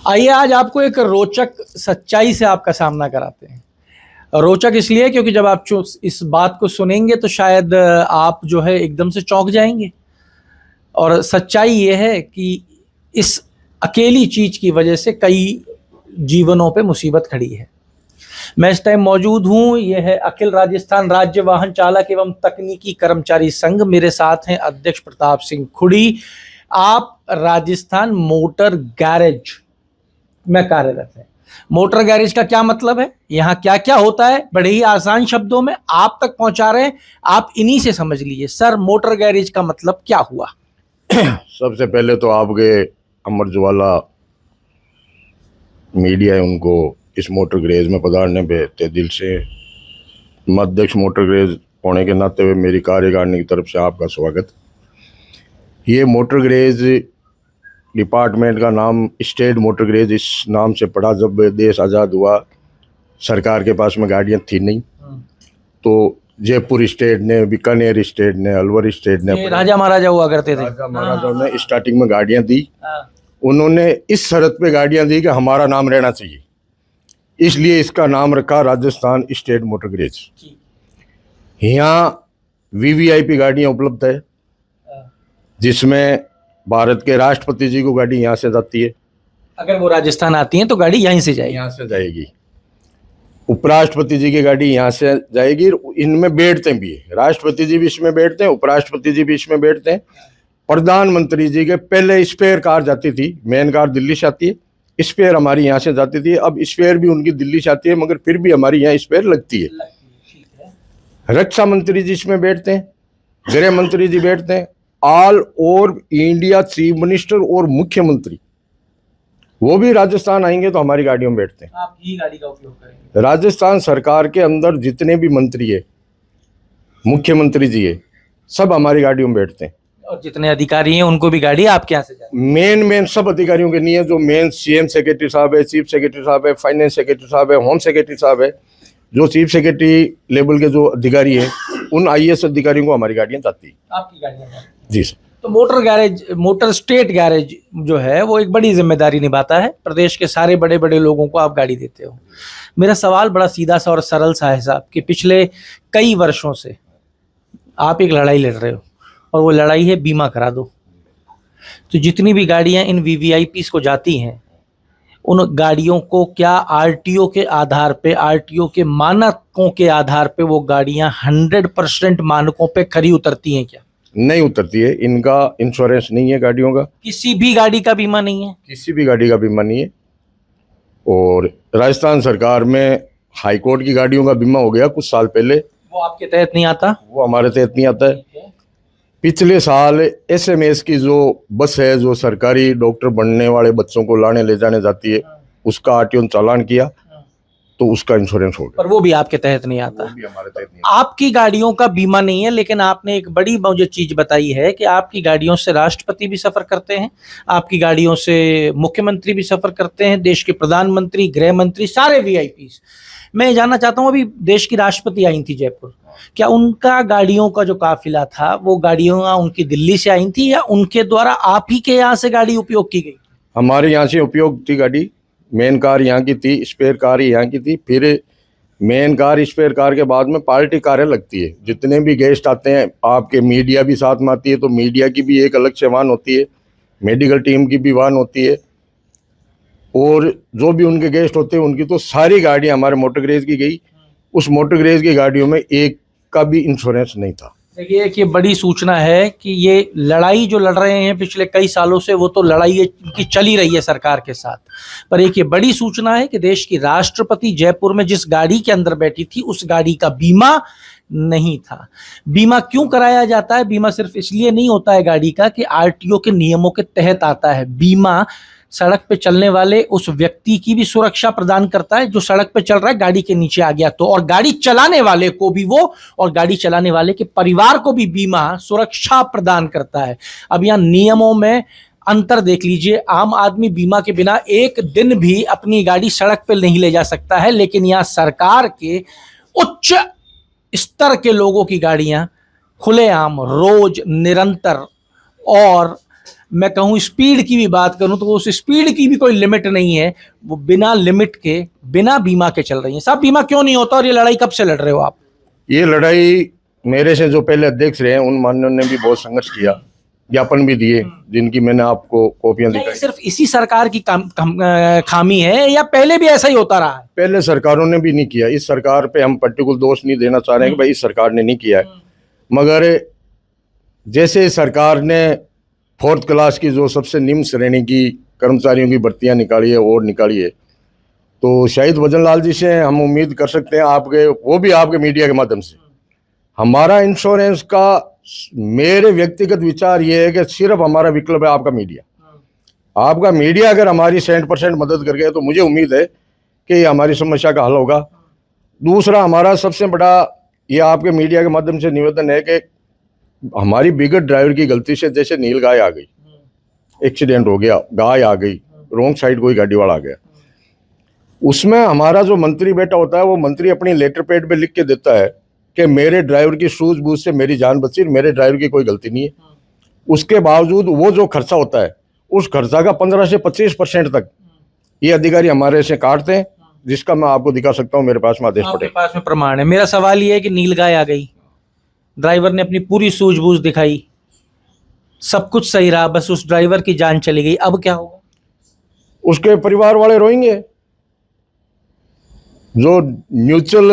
आइए आज आपको एक रोचक सच्चाई से आपका सामना कराते हैं। रोचक इसलिए क्योंकि जब आप इस बात को सुनेंगे तो शायद आप जो है एकदम से चौंक जाएंगे। और सच्चाई ये है कि इस अकेली चीज की वजह से कई जीवनों पे मुसीबत खड़ी है। मैं इस टाइम मौजूद हूँ, यह है अखिल राजस्थान राज्य वाहन चालक एवं तकनीकी कर्मचारी संघ। मेरे साथ हैं अध्यक्ष प्रताप सिंह खुड़ी। आप राजस्थान मोटर गैरेज में कार्यरत हैं। मोटर गैरेज का क्या मतलब है, यहाँ क्या क्या होता है, बड़े ही आसान शब्दों में आप तक पहुंचा रहे हैं। आप इन्हीं से समझ लीजिए। सर, मोटर गैरेज का मतलब क्या हुआ? सबसे पहले तो आपके अमर ज्वाला मीडिया है, उनको इस मोटर गैरेज में पधारने पे तहे दिल से अध्यक्ष मोटर गैरेज होने के नाते हुए मेरी कार्यकारिणी की तरफ से आपका स्वागत। ये मोटर गैरेज डिपार्टमेंट का नाम स्टेट मोटर गैरेज इस नाम से पड़ा। जब देश आज़ाद हुआ, सरकार के पास में गाड़ियाँ थी नहीं, तो जयपुर स्टेट ने, बीकानेर स्टेट ने, अलवर स्टेट ने, राजा महाराजा हुआ करते थे, राजा महाराजाओं ने स्टार्टिंग में गाड़ियाँ दी। उन्होंने इस शर्त पे गाड़ियाँ दी कि हमारा नाम रहना चाहिए, इसलिए इसका नाम रखा राजस्थान स्टेट मोटर गैरेज। यहाँ वीवीआईपी गाड़ियाँ उपलब्ध है, जिसमें भारत के राष्ट्रपति जी को गाड़ी यहाँ से जाती है। अगर वो राजस्थान आती हैं तो गाड़ी यहीं से जाएगी, यहाँ से जाएगी। उपराष्ट्रपति जी की गाड़ी यहाँ से जाएगी। इनमें बैठते भी है, राष्ट्रपति जी भी इसमें बैठते हैं, उपराष्ट्रपति जी भी इसमें बैठते हैं। प्रधानमंत्री जी के पहले स्पेयर कार जाती थी, मेन कार दिल्ली से आती है, स्पेयर हमारी यहाँ से जाती थी। अब स्पेयर भी उनकी दिल्ली से आती है, मगर फिर भी हमारी यहाँ स्पेयर लगती है। रक्षा मंत्री जी इसमें बैठते हैं, गृह मंत्री जी बैठते हैं, all over India chief minister और मुख्यमंत्री वो भी राजस्थान आएंगे तो हमारी गाड़ियों में बैठते हैं। आप ही गाड़ी का उपयोग करेंगे। राजस्थान सरकार के अंदर जितने भी मंत्री है, मुख्यमंत्री जी है, सब हमारी गाड़ियों में बैठते हैं। और जितने अधिकारी हैं उनको भी गाड़ी आपके यहाँ से जाती है? मेन सब अधिकारियों के नहीं है। जो मेन सीएम सेक्रेटरी साहब है, चीफ सेक्रेटरी साहब है, फाइनेंस सेक्रेटरी साहब है, होम सेक्रेटरी साहब है, जो चीफ सेक्रेटरी लेवल के जो अधिकारी हैं, उन आईएएस अधिकारियों को हमारी गाड़ियाँ जाती है। आपकी गाड़ियाँ? जी सर। तो motor garage, motor state garage जो है वो एक बड़ी जिम्मेदारी निभाता है। प्रदेश के सारे बड़े बड़े लोगों को आप गाड़ी देते हो। मेरा सवाल बड़ा सीधा सा और सरल सा है साहब, कि पिछले कई वर्षों से आप एक लड़ाई लड़ रहे हो, और वो लड़ाई है बीमा करा दो। तो जितनी भी गाड़ियां इन वीवीआईपीस को जाती हैं, उन गाड़ियों को क्या आरटीओ के आधार पे, आरटीओ के मानकों के आधार पे वो गाड़ियां 100% मानकों पे खरी उतरती हैं क्या? नहीं उतरती है। इनका इंश्योरेंस नहीं है गाड़ियों का, किसी भी गाड़ी का बीमा नहीं है? किसी भी गाड़ी का बीमा नहीं है। और राजस्थान सरकार में हाईकोर्ट की गाड़ियों का बीमा हो गया कुछ साल पहले, वो आपके तहत नहीं आता? वो हमारे तहत नहीं आता है। पिछले साल एसएमएस की जो बस है, जो सरकारी डॉक्टर बनने वाले बच्चों को लाने ले जाने जाती है, उसका आरटीओ ने चालान किया, तो उसका इंश्योरेंस हो गया। पर वो भी आपके तहत नहीं आता? वो भी हमारे तहत नहीं आता। आपकी गाड़ियों का बीमा नहीं है, लेकिन आपने एक बड़ी मुझे चीज बताई है कि आपकी गाड़ियों से राष्ट्रपति भी सफर करते हैं, आपकी गाड़ियों से मुख्यमंत्री भी सफर करते हैं, देश के प्रधानमंत्री, गृह मंत्री, सारे वीआईपी। मैं जानना चाहता हूँ, अभी देश की राष्ट्रपति आई थी जयपुर, क्या उनका गाड़ियों का जो काफिला था वो गाड़ियां उनकी दिल्ली से आई थी, या उनके द्वारा आप ही के यहाँ से गाड़ी उपयोग की गई? हमारे यहाँ से उपयोग थी गाड़ी। मेन कार यहाँ की थी, स्पेयर कार ही यहाँ की थी। फिर मेन कार, स्पेयर कार के बाद में पार्टी कारें लगती है। जितने भी गेस्ट आते हैं, आपके मीडिया भी साथ में आती है, तो मीडिया की भी एक अलग से वाहन होती है, मेडिकल टीम की भी वाहन होती है, और जो भी उनके गेस्ट होते हैं उनकी तो सारी गाड़ियाँ हमारे मोटर गैरेज की गई। उस मोटर गैरेज की गाड़ियों में एक का भी इंश्योरेंस नहीं था। देखिए, एक ये बड़ी सूचना है कि ये लड़ाई जो लड़ रहे हैं पिछले कई सालों से, वो तो लड़ाई की चली रही है सरकार के साथ, पर एक ये बड़ी सूचना है कि देश की राष्ट्रपति जयपुर में जिस गाड़ी के अंदर बैठी थी, उस गाड़ी का बीमा नहीं था। बीमा क्यों कराया जाता है? बीमा सिर्फ इसलिए नहीं होता है गाड़ी का कि आरटीओ के नियमों के तहत आता है। बीमा सड़क पे चलने वाले उस व्यक्ति की भी सुरक्षा प्रदान करता है जो सड़क पे चल रहा है, गाड़ी के नीचे आ गया तो, और गाड़ी चलाने वाले को भी वो, और गाड़ी चलाने वाले के परिवार को भी बीमा सुरक्षा प्रदान करता है। अब यहाँ नियमों में अंतर देख लीजिए। आम आदमी बीमा के बिना एक दिन भी अपनी गाड़ी सड़क पे नहीं ले जा सकता है, लेकिन यहाँ सरकार के उच्च स्तर के लोगों की गाड़ियां खुलेआम रोज निरंतर और मैं कहूँ स्पीड की भी बात करूं तो उस स्पीड की भी कोई लिमिट नहीं है, वो बिना लिमिट के बिना बीमा के चल रही है। साहब बीमा क्यों नहीं होता और ये लड़ाई कब से लड़ रहे हो आप? ये लड़ाई मेरे से जो पहले अध्यक्ष रहे हैं उन माननीयों ने भी बहुत संघर्ष किया, ज्ञापन भी दिए, जिनकी मैंने आपको कॉपियां क्या ये दिखाई। सिर्फ इसी सरकार की खामी है या पहले भी ऐसा ही होता रहा है? पहले सरकारों ने भी नहीं किया, इस सरकार पे हम पर्टिकुलर दोष नहीं देना चाह रहे हैं कि भाई इस सरकार ने नहीं किया है, मगर जैसे सरकार ने 4th क्लास की जो सबसे निम्न श्रेणी की कर्मचारियों की भर्तियां निकाली है और निकाली है, तो शायद वजन लाल जी से हम उम्मीद कर सकते हैं, आपके वो भी आपके मीडिया के माध्यम से, हमारा इंश्योरेंस का मेरे व्यक्तिगत विचार ये है कि सिर्फ हमारा विकल्प है आपका मीडिया। आपका मीडिया अगर हमारी 100% मदद कर गया तो मुझे उम्मीद है कि ये हमारी समस्या का हल होगा। दूसरा हमारा सबसे बड़ा ये आपके मीडिया के माध्यम से निवेदन है कि हमारी बिगड़ ड्राइवर की गलती से जैसे नील गाय आ गई, एक्सीडेंट हो गया, गाय आ गई, रॉन्ग साइड कोई गाड़ी वाला आ गया, उसमें हमारा जो मंत्री बैठा होता है वो मंत्री अपनी लेटर पैड पे लिख के देता है कि मेरे ड्राइवर की सूझबूझ से मेरी जान बची, मेरे ड्राइवर की कोई गलती नहीं है। उसके बावजूद वो जो खर्चा होता है उस खर्चा का 15 से 25% तक ये अधिकारी हमारे से काटते हैं, जिसका मैं आपको दिखा सकता हूँ, मेरे पास में आदेश आपके पड़े। पास में प्रमाण है। मेरा सवाल ये है कि नीलगाय आ गई, ड्राइवर ने अपनी पूरी सूझबूझ दिखाई, सब कुछ सही रहा, बस उस ड्राइवर की जान चली गई, अब क्या होगा? उसके परिवार वाले रोएंगे। जो म्यूचुअल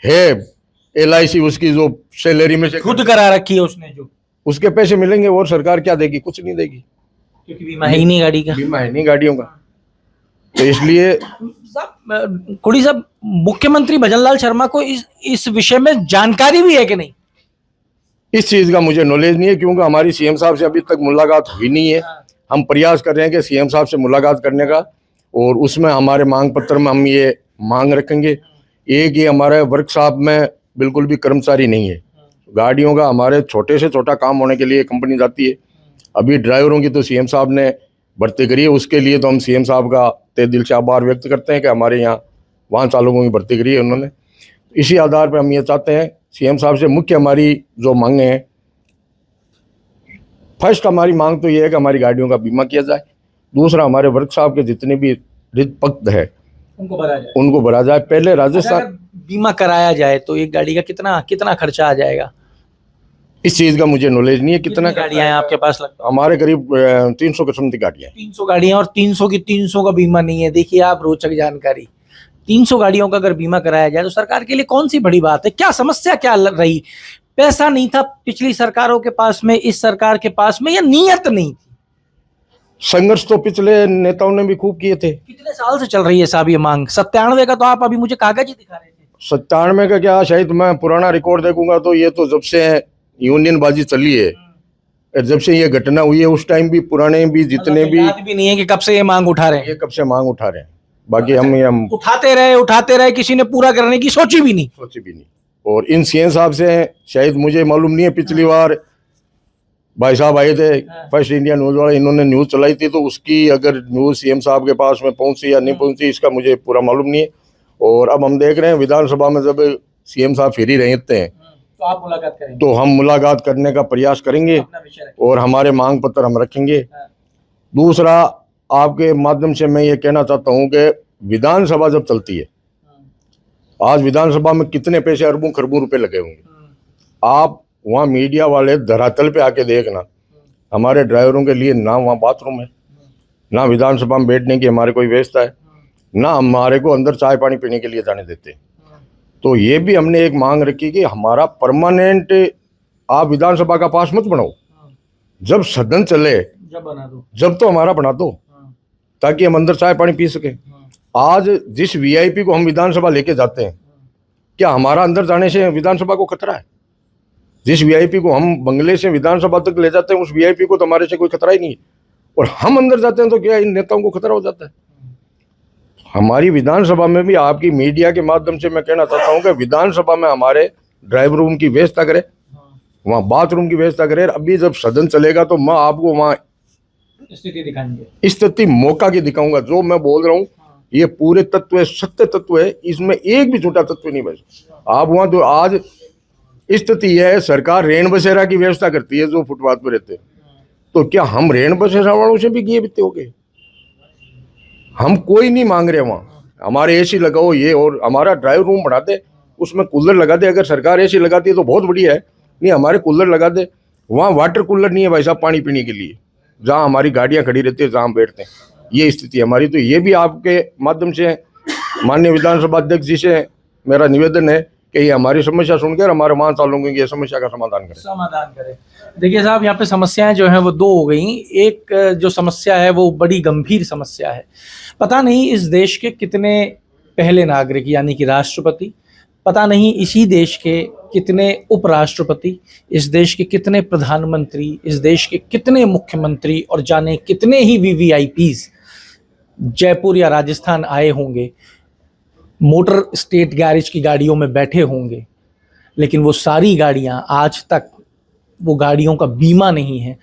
है LIC उसकी जो सैलरी में से खुद करा रखी है उसने जो, उसके पैसे मिलेंगे और सरकार क्या देगी? कुछ नहीं देगी, क्योंकि बीमा है ही नहीं गाड़ी का। बीमा है नहीं गाड़ियों का। तो इसलिए कुड़ी साहब, मुख्यमंत्री भजनलाल शर्मा को इस विषय में जानकारी भी है कि नहीं? इस चीज का मुझे नॉलेज नहीं है, क्योंकि हमारी CM साहब से अभी तक मुलाकात हुई नहीं है। हम प्रयास कर रहे हैं कि CM साहब से मुलाकात करने का, और उसमें हमारे मांग पत्र में हम ये मांग रखेंगे। एक ये हमारे वर्कशॉप में बिल्कुल भी कर्मचारी नहीं है, गाड़ियों का हमारे छोटे से छोटा काम होने के लिए कंपनी जाती है। अभी ड्राइवरों की तो CM साहब ने भर्ती करी है, उसके लिए तो हम CM साहब का तहे दिल से आभार व्यक्त करते हैं कि हमारे यहाँ वाहन चालकों की भर्ती करी है उन्होंने। इसी आधार पर हम ये चाहते हैं CM साहब से, मुख्य हमारी जो मांगे हैं, फर्स्ट हमारी मांग तो ये है कि हमारी गाड़ियों का बीमा किया जाए। दूसरा, हमारे वर्कशॉप के जितने भी रिक्त पक्त है उनको भरा जाए। पहले राजस्थान बीमा कराया जाए तो एक गाड़ी का कितना खर्चा आ जाएगा? इस चीज का मुझे नॉलेज नहीं है कितना गाड़ियां हैं आपके पास? लगता हमारे करीब 300 किस्म की गाड़ियां हैं। 300 गाड़ियां, और 300 की 300 का बीमा नहीं है। देखिए आप, रोचक जानकारी। 300 गाड़ियों का अगर बीमा कराया जाए तो सरकार के लिए कौन सी बड़ी बात है? क्या समस्या क्या रही? पैसा नहीं था पिछली सरकारों के पास में, इस सरकार के पास में, या नीयत नहीं थी? संघर्ष तो पिछले नेताओं ने भी खूब किए थे। कितने साल से चल रही है साहब ये मांग? 97 का तो आप अभी मुझे कागज ही दिखा रहे थे। 97 का क्या, शायद मैं पुराना रिकॉर्ड देखूंगा तो ये तो जब से यूनियन बाजी चली है, जब से ये घटना हुई है, उस टाइम भी पुराने भी जितने भी याद भी नहीं है कि कब से ये मांग उठा रहे हैं। ये कब से मांग उठा रहे हैं। बाकी हम उठाते रहे, किसी ने पूरा करने की सोची भी नहीं। और इन CM साहब से शायद मुझे मालूम नहीं है, पिछली बार भाई साहब आए थे फर्स्ट इंडिया न्यूज वाले, इन्होंने न्यूज चलाई थी, तो उसकी अगर न्यूज CM साहब के पास में पहुंची या नहीं पहुंची इसका मुझे पूरा मालूम नहीं है। और अब हम देख रहे हैं विधानसभा में जब CM साहब फिर ही रहते हैं तो आप मुलाकात करेंगे? तो हम मुलाकात करने का प्रयास करेंगे और हमारे मांग पत्र हम रखेंगे। दूसरा, आपके माध्यम से मैं ये कहना चाहता हूँ कि विधानसभा जब चलती है, आज विधानसभा में कितने पैसे अरबों खरबों रुपए लगे होंगे, आप वहाँ मीडिया वाले धरातल पे आके देखना, हमारे ड्राइवरों के लिए ना वहाँ बाथरूम है, ना विधानसभा में बैठने की हमारे कोई व्यवस्था है, ना हमारे को अंदर चाय पानी पीने के लिए जाने देते। तो ये भी हमने एक मांग रखी कि हमारा परमानेंट आप विधानसभा का पास मत बनाओ, जब सदन चले जब बना दो, जब तो हमारा बना दो, ताकि हम अंदर चाय पानी पी सके। आज जिस VIP को हम विधानसभा लेके जाते हैं, क्या हमारा अंदर जाने से विधानसभा को खतरा है? जिस VIP को हम बंगले से विधानसभा तक ले जाते हैं, उस VIP को तो हमारे से कोई खतरा ही नहीं है, और हम अंदर जाते हैं तो क्या इन नेताओं को खतरा हो जाता है? हमारी विधानसभा में भी आपकी मीडिया के माध्यम से मैं कहना चाहता हूँ कि विधानसभा में हमारे ड्राइवर रूम की व्यवस्था करे, वहाँ बाथरूम की व्यवस्था करे। अभी जब सदन चलेगा तो मैं आपको वहाँ स्थिति दिखाएंगे, स्थिति मौका की दिखाऊंगा। जो मैं बोल रहा हूँ ये पूरे तत्व है, सत्य तत्व है, इसमें एक भी झूठा तत्व नहीं बस। आप वहाँ तो आज स्थिति है, सरकार रेन बसेरा की व्यवस्था करती है जो फुटपाथ पर रहते हैं, तो क्या हम रेन बसेरा वालों से भी किए बीते हो गए? हम कोई नहीं मांग रहे वहाँ, हमारे एसी लगाओ ये, और हमारा ड्राइव रूम बढ़ा दे, उसमें कूलर लगा दे। अगर सरकार एसी लगाती है तो बहुत बढ़िया है, नहीं हमारे कूलर लगा दे। वहाँ वाटर कूलर नहीं है भाई साहब पानी पीने के लिए, जहाँ हमारी गाड़ियाँ खड़ी रहती है, जहाँ हम बैठते हैं, ये स्थिति है हमारी। तो ये भी आपके माध्यम से माननीय विधानसभा अध्यक्ष जी से मेरा निवेदन है कि ये हमारी समस्या सुनकर हमारे महान लोगों की समस्या का समाधान करें। देखिए साहब, यहाँ पे समस्याएं जो हैं वो दो हो गई। एक जो समस्या है वो बड़ी गंभीर समस्या है। पता नहीं इस देश के कितने पहले नागरिक यानी कि राष्ट्रपति, पता नहीं इसी देश के कितने उपराष्ट्रपति, इस देश के कितने प्रधानमंत्री, इस देश के कितने मुख्यमंत्री और जाने कितने ही वीवीआईपीज जयपुर या राजस्थान आए होंगे, मोटर स्टेट गैरेज की गाड़ियों में बैठे होंगे, लेकिन वो सारी गाड़ियां आज तक, वो गाड़ियों का बीमा नहीं है,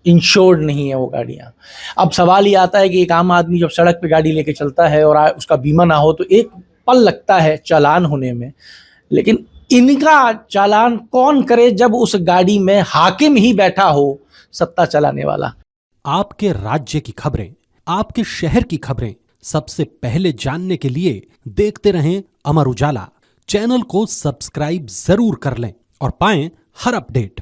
इंश्योर्ड नहीं है वो गाड़ियां। अब सवाल ये आता है कि एक आम आदमी जब सड़क पे गाड़ी लेके चलता है और उसका बीमा ना हो तो एक पल लगता है चालान होने में, लेकिन इनका चालान कौन करे जब उस गाड़ी में हाकिम ही बैठा हो, सत्ता चलाने वाला। आपके राज्य की खबरें, आपके शहर की खबरें सबसे पहले जानने के लिए देखते रहें अमर उजाला। चैनल को सब्सक्राइब जरूर कर लें और पाएं हर अपडेट।